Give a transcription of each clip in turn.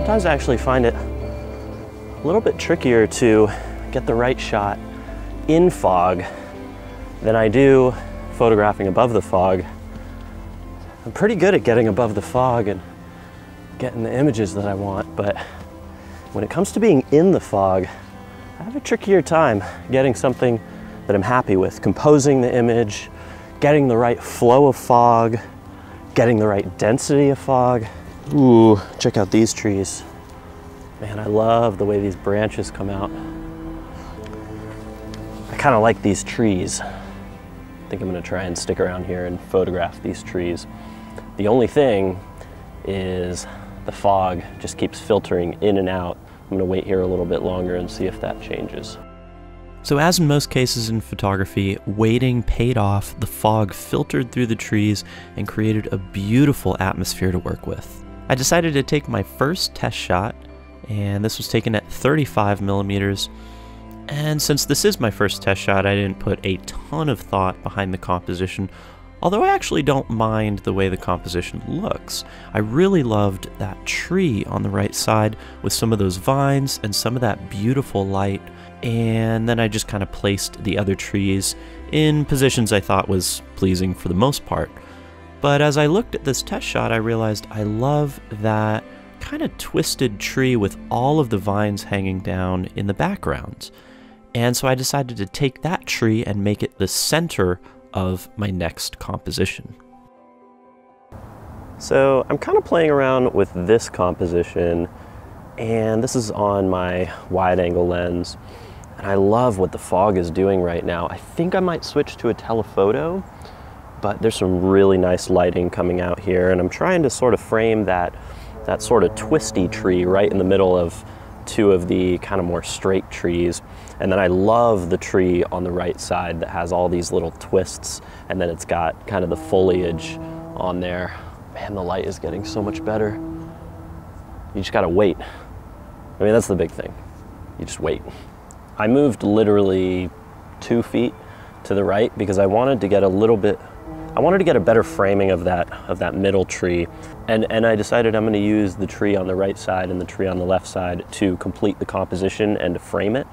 Sometimes I actually find it a little bit trickier to get the right shot in fog than I do photographing above the fog. I'm pretty good at getting above the fog and getting the images that I want, but when it comes to being in the fog, I have a trickier time getting something that I'm happy with, composing the image, getting the right flow of fog, getting the right density of fog. Ooh, check out these trees. Man, I love the way these branches come out. I kind of like these trees. I think I'm gonna try and stick around here and photograph these trees. The only thing is the fog just keeps filtering in and out. I'm gonna wait here a little bit longer and see if that changes. So as in most cases in photography, waiting paid off. The fog filtered through the trees and created a beautiful atmosphere to work with. I decided to take my first test shot, and this was taken at 35 millimeters. And since this is my first test shot, I didn't put a ton of thought behind the composition, although I actually don't mind the way the composition looks. I really loved that tree on the right side with some of those vines and some of that beautiful light. And then I just kind of placed the other trees in positions I thought was pleasing for the most part. But as I looked at this test shot, I realized I love that kind of twisted tree with all of the vines hanging down in the background. And so I decided to take that tree and make it the center of my next composition. So I'm kind of playing around with this composition, and this is on my wide angle lens. And I love what the fog is doing right now. I think I might switch to a telephoto, but there's some really nice lighting coming out here, and I'm trying to sort of frame that sort of twisty tree right in the middle of two of the kind of more straight trees. And then I love the tree on the right side that has all these little twists, and then it's got kind of the foliage on there. Man, the light is getting so much better. You just gotta wait. I mean, that's the big thing. You just wait. I moved literally 2 feet to the right because I wanted to get a better framing of that middle tree. And I decided I'm gonna use the tree on the right side and the tree on the left side to complete the composition and to frame it.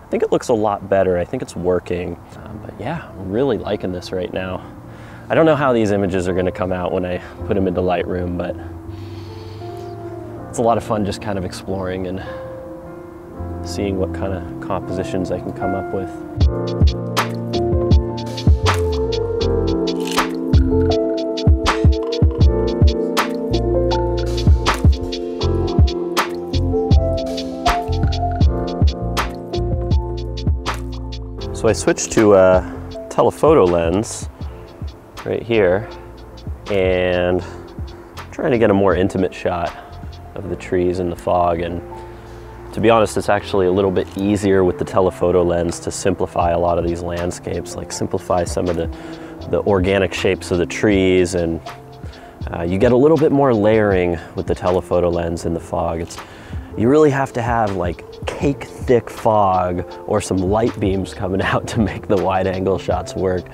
I think it looks a lot better. I think it's working. But yeah, I'm really liking this right now. I don't know how these images are gonna come out when I put them into Lightroom, but it's a lot of fun just kind of exploring and seeing what kind of compositions I can come up with. So I switched to a telephoto lens right here, and I'm trying to get a more intimate shot of the trees and the fog. And to be honest, it's actually a little bit easier with the telephoto lens to simplify a lot of these landscapes, like simplify some of the organic shapes of the trees, and you get a little bit more layering with the telephoto lens in the fog. You really have to have like cake thick fog or some light beams coming out to make the wide angle shots work.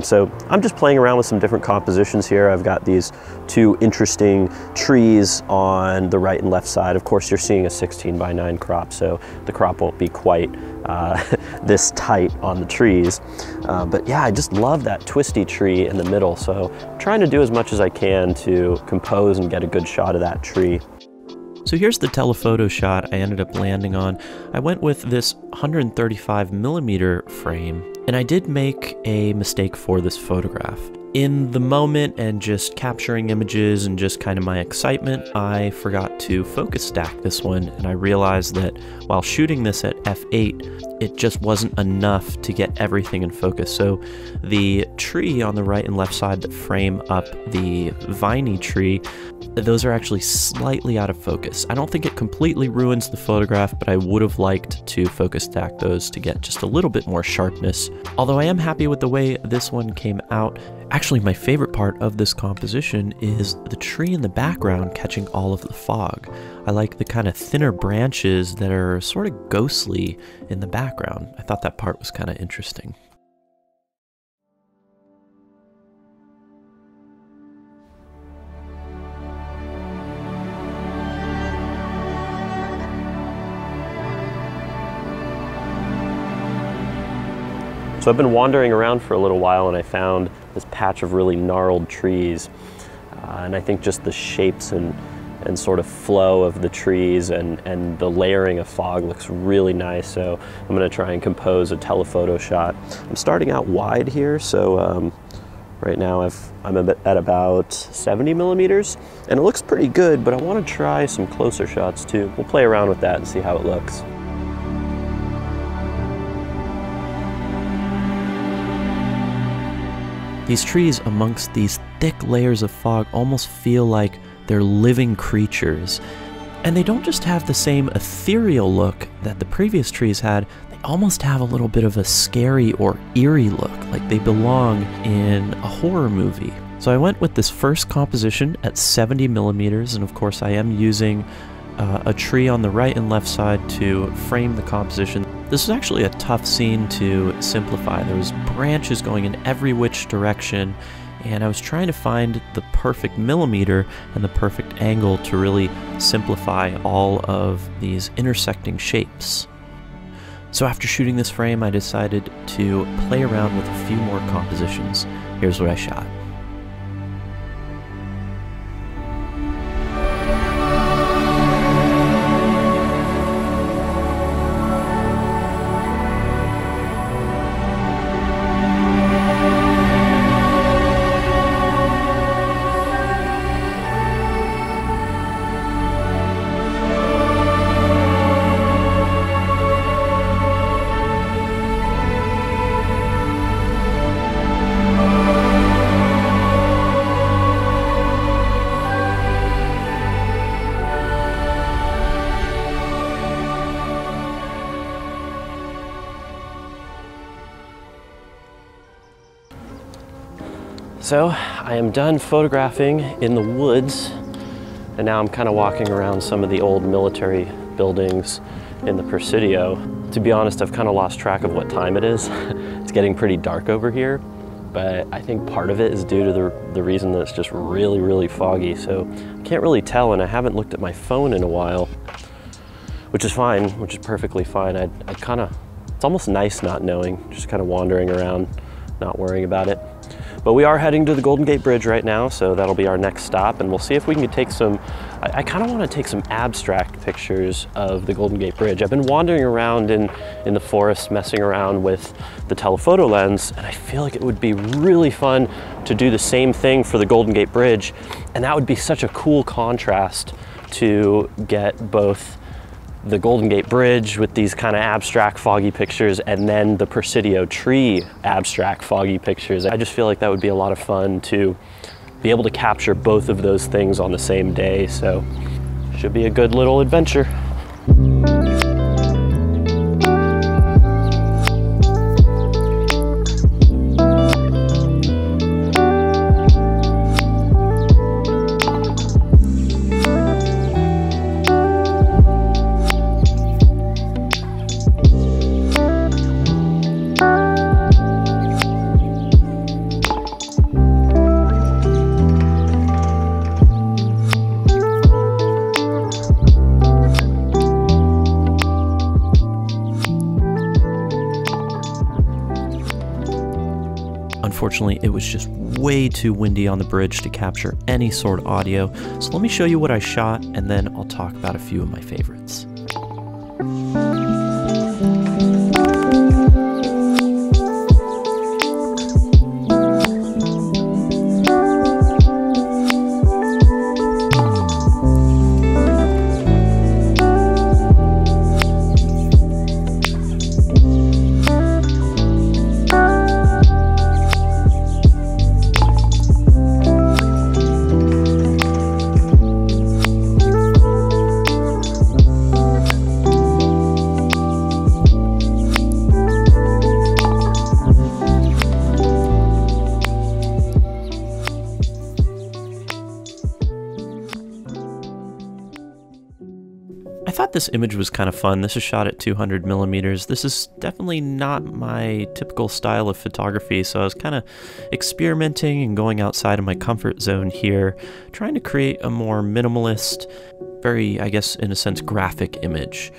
So I'm just playing around with some different compositions here. I've got these two interesting trees on the right and left side. Of course, you're seeing a 16:9 crop, so the crop won't be quite this tight on the trees. But yeah, I just love that twisty tree in the middle. So I'm trying to do as much as I can to compose and get a good shot of that tree. So here's the telephoto shot I ended up landing on. I went with this 135 millimeter frame, and I did make a mistake for this photograph. In the moment and just capturing images and just kind of my excitement, I forgot to focus stack this one, and I realized that while shooting this at f8, it just wasn't enough to get everything in focus. So the tree on the right and left side that frame up the viney tree, those are actually slightly out of focus. I don't think it completely ruins the photograph, but I would have liked to focus stack those to get just a little bit more sharpness. Although I am happy with the way this one came out. Actually, my favorite part of this composition is the tree in the background catching all of the fog. I like the kind of thinner branches that are sort of ghostly in the background. I thought that part was kind of interesting. So I've been wandering around for a little while and I found this patch of really gnarled trees. And I think just the shapes and sort of flow of the trees and the layering of fog looks really nice. So I'm gonna try and compose a telephoto shot. I'm starting out wide here, so right now I'm at about 70 millimeters, and it looks pretty good, but I wanna try some closer shots too. We'll play around with that and see how it looks. These trees amongst these thick layers of fog almost feel like they're living creatures. And they don't just have the same ethereal look that the previous trees had, they almost have a little bit of a scary or eerie look, like they belong in a horror movie. So I went with this first composition at 70 millimeters, and of course I am using a tree on the right and left side to frame the composition. This was actually a tough scene to simplify. There was branches going in every which direction, and I was trying to find the perfect millimeter and the perfect angle to really simplify all of these intersecting shapes. So after shooting this frame, I decided to play around with a few more compositions. Here's what I shot. So I am done photographing in the woods, and now I'm kind of walking around some of the old military buildings in the Presidio. To be honest, I've kind of lost track of what time it is. It's getting pretty dark over here, but I think part of it is due to the reason that it's just really, really foggy. So I can't really tell, and I haven't looked at my phone in a while, which is fine, which is perfectly fine. It's almost nice not knowing, just kind of wandering around, not worrying about it. But we are heading to the Golden Gate Bridge right now, so that'll be our next stop, and we'll see if we can take some, I kind of want to take some abstract pictures of the Golden Gate Bridge. I've been wandering around in the forest, messing around with the telephoto lens, and I feel like it would be really fun to do the same thing for the Golden Gate Bridge, and that would be such a cool contrast to get both the Golden Gate Bridge with these kind of abstract foggy pictures and then the Presidio tree abstract foggy pictures. I just feel like that would be a lot of fun to be able to capture both of those things on the same day, so should be a good little adventure. Unfortunately, it was just way too windy on the bridge to capture any sort of audio, so let me show you what I shot, and then I'll talk about a few of my favorites. I thought this image was kind of fun. This is shot at 200 millimeters. This is definitely not my typical style of photography, so I was kind of experimenting and going outside of my comfort zone here, trying to create a more minimalist, very, I guess, in a sense, graphic image.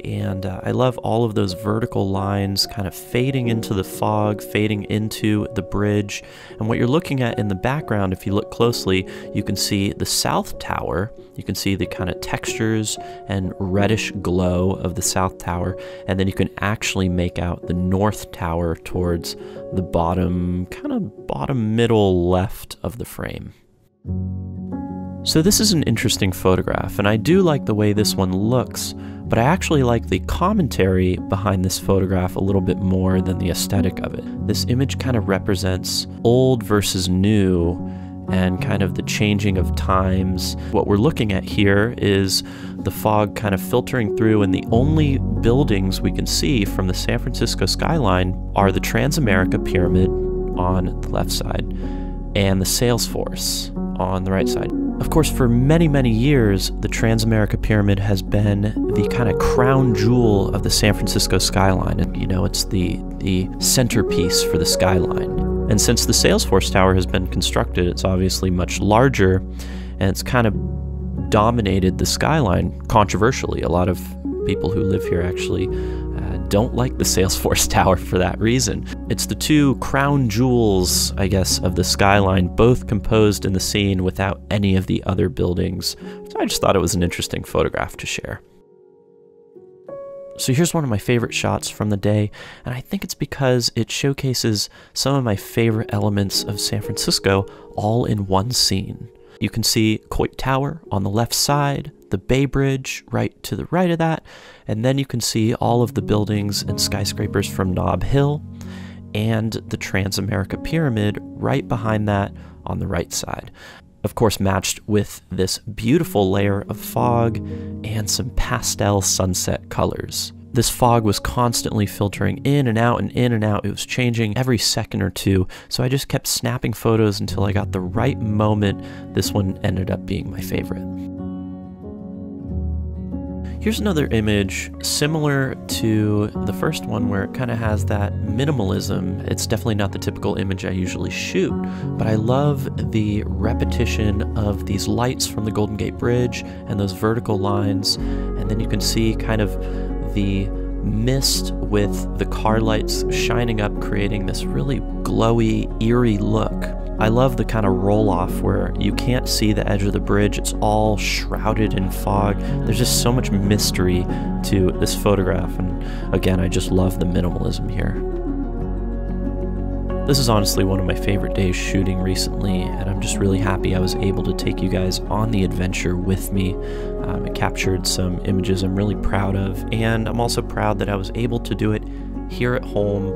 And I love all of those vertical lines kind of fading into the fog, fading into the bridge. And what you're looking at in the background, if you look closely, you can see the South Tower. You can see the kind of textures and reddish glow of the South Tower. And then you can actually make out the North Tower towards the bottom, kind of bottom middle left of the frame. So this is an interesting photograph, and I do like the way this one looks, but I actually like the commentary behind this photograph a little bit more than the aesthetic of it. This image kind of represents old versus new and kind of the changing of times. What we're looking at here is the fog kind of filtering through, and the only buildings we can see from the San Francisco skyline are the Transamerica Pyramid on the left side and the Salesforce on the right side. Of course, for many, many years, the Transamerica Pyramid has been the kind of crown jewel of the San Francisco skyline. And, you know, it's the centerpiece for the skyline. And since the Salesforce Tower has been constructed, it's obviously much larger, and it's kind of dominated the skyline controversially. A lot of people who live here actually don't like the Salesforce Tower for that reason. It's the two crown jewels, I guess, of the skyline, both composed in the scene without any of the other buildings. So I just thought it was an interesting photograph to share. So here's one of my favorite shots from the day, and I think it's because it showcases some of my favorite elements of San Francisco all in one scene. You can see Coit Tower on the left side, the Bay Bridge right to the right of that, and then you can see all of the buildings and skyscrapers from Nob Hill, and the Transamerica Pyramid right behind that on the right side. Of course, matched with this beautiful layer of fog and some pastel sunset colors. This fog was constantly filtering in and out and in and out. It was changing every second or two, so I just kept snapping photos until I got the right moment. This one ended up being my favorite. Here's another image similar to the first one where it kind of has that minimalism. It's definitely not the typical image I usually shoot, but I love the repetition of these lights from the Golden Gate Bridge and those vertical lines, and then you can see kind of the mist with the car lights shining up, creating this really glowy, eerie look. I love the kind of roll-off where you can't see the edge of the bridge. It's all shrouded in fog. There's just so much mystery to this photograph, and again, I just love the minimalism here. This is honestly one of my favorite days shooting recently, and I'm just really happy I was able to take you guys on the adventure with me. I captured some images I'm really proud of, and I'm also proud that I was able to do it here at home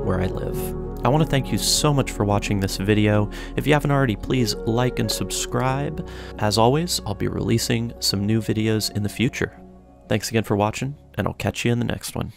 where I live. I want to thank you so much for watching this video. If you haven't already, please like and subscribe. As always, I'll be releasing some new videos in the future. Thanks again for watching, and I'll catch you in the next one.